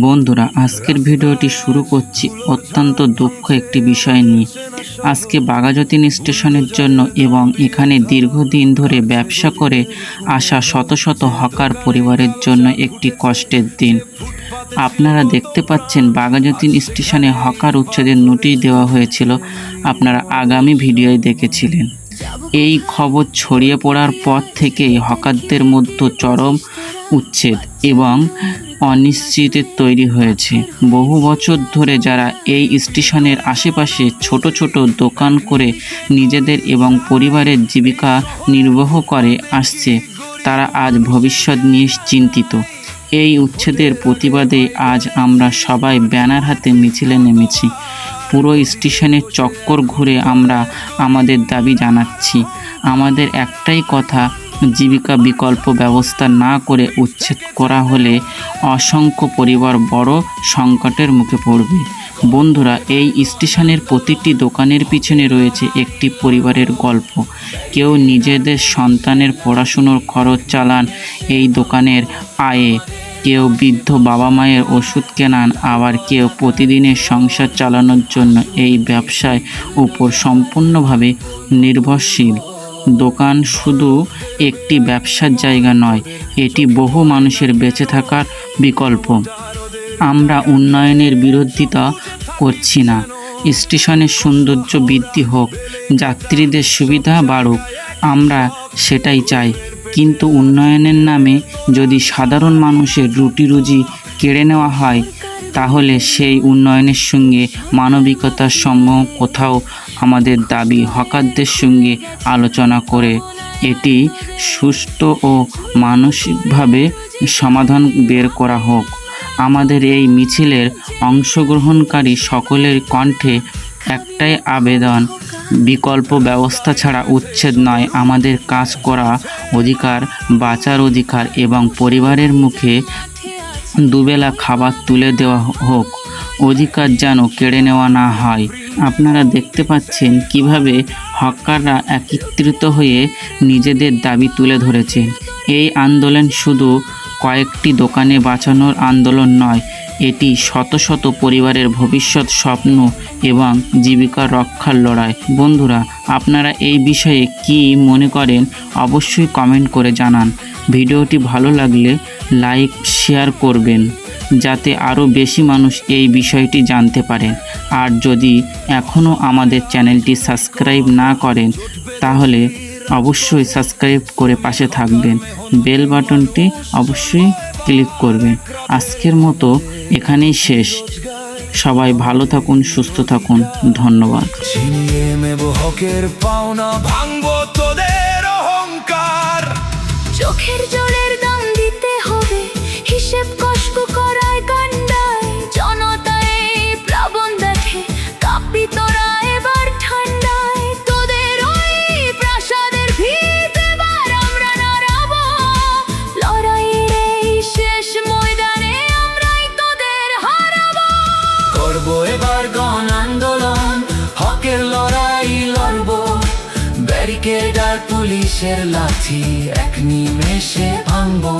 বন্ধুরা, আজকের ভিডিওটি শুরু করছি অত্যন্ত দুঃখ একটি বিষয় নিয়ে। আজকে বাঘাযতীন স্টেশনের জন্য এবং এখানে দীর্ঘদিন ধরে ব্যবসা করে আসা শত শত হকার পরিবারের জন্য একটি কষ্টের দিন। আপনারা দেখতে পাচ্ছেন বাঘাযতীন স্টেশনে হকার উচ্ছেদের নোটিশ দেওয়া হয়েছিল, আপনারা আগামী ভিডিওয় দেখেছিলেন। এই খবর ছড়িয়ে পড়ার পর থেকেই হকারদের মধ্যে চরম উচ্ছেদ এবং অনিশ্চিতের তৈরি হয়েছে। বহু বছর ধরে যারা এই স্টেশনের আশেপাশে ছোট ছোট দোকান করে নিজেদের এবং পরিবারের জীবিকা নির্বাহ করে আসছে, তারা আজ ভবিষ্যৎ নিয়ে চিন্তিত। এই উচ্ছেদের প্রতিবাদে আজ আমরা সবাই ব্যানার হাতে মিছিলে নেমেছি। পুরো স্টেশনের চক্কর ঘুরে আমরা আমাদের দাবি জানাচ্ছি। আমাদের একটাই কথা, জীবিকা বিকল্প ব্যবস্থা না করে উচ্ছেদ করা হলে অসংখ্য পরিবার বড় সংকটের মুখে পড়বে। বন্ধুরা, এই স্টেশনের প্রতিটি দোকানের পিছনে রয়েছে একটি পরিবারের গল্প। কেউ নিজেদের সন্তানের পড়াশুনোর খরচ চালান এই দোকানের আয়ে, কেউ বৃদ্ধ বাবা মায়ের ওষুধ কেনান, আবার কেউ প্রতিদিনের সংসার চালানোর জন্য এই ব্যবসায় উপর সম্পূর্ণভাবে নির্ভরশীল। দোকান শুধু একটি ব্যবসার জায়গা নয়, এটি বহু মানুষের বেঁচে থাকার বিকল্প। আমরা উন্নয়নের বিরোধিতা করছি না, স্টেশনের সৌন্দর্য বৃদ্ধি হোক, যাত্রীদের সুবিধা বাড়ুক, আমরা সেটাই চাই। কিন্তু উন্নয়নের নামে যদি সাধারণ মানুষের রুটি রুজি কেড়ে নেওয়া হয়, তাহলে সেই উন্নয়নের সঙ্গে মানবিকতার সম্ভব কোথাও। আমাদের দাবি, হকারদের সঙ্গে আলোচনা করে এটি সুষ্ঠু ও মানসিকভাবে সমাধান বের করা হোক। আমাদের এই মিছিলের অংশগ্রহণকারী সকলের কণ্ঠে একটাই আবেদন, বিকল্প ব্যবস্থা ছাড়া উচ্ছেদ নয়, আমাদের কাজ করা অধিকার, বাঁচার অধিকার এবং পরিবারের মুখে দুবেলা খাবার তুলে দেওয়া হোক। অধিকার যেন কেড়ে নেওয়া না হয়। আপনারা দেখতে পাচ্ছেন কিভাবে হকাররা একত্রিত হয়ে নিজেদের দাবি তুলে ধরেছেন। এই আন্দোলন শুধু কয়েকটি দোকানে বাঁচানোর আন্দোলন নয়, এটি শত শত পরিবারের ভবিষ্যৎ স্বপ্ন এবং জীবিকা রক্ষার লড়াই। বন্ধুরা, আপনারা এই বিষয়ে কি মনে করেন অবশ্যই কমেন্ট করে জানান। ভিডিওটি ভালো লাগলে লাইক শেয়ার করবেন, যাতে আরও বেশি মানুষ এই বিষয়টি জানতে পারেন। আর যদি এখনও আমাদের চ্যানেলটি সাবস্ক্রাইব না করেন, তাহলে অবশ্যই সাবস্ক্রাইব করে পাশে থাকবেন, বেল বাটনটি অবশ্যই ক্লিক করবেন। আজকের মতো এখানেই শেষ। সবাই ভালো থাকুন, সুস্থ থাকুন, ধন্যবাদ। চোখের জলের দাম দিতে হবে, হিসেব কষ্ট করায় কান্ডায় জনতায় প্লাবন দেখে কাঁপি তোরা এবার ঠান্ডায়। তোদের ওই প্রাসাদের ভিত এবার আমরা নাড়াবো, লড়াইয়ের এই শেষ ময়দানে আমরাই তোদের হারাবো। করবো এবার গণ আন্দোলন, হকের লড়াই লড়বো, ব্যারিকেড আর পুলিশের লাঠি এক নিমেষে ভাঙবো।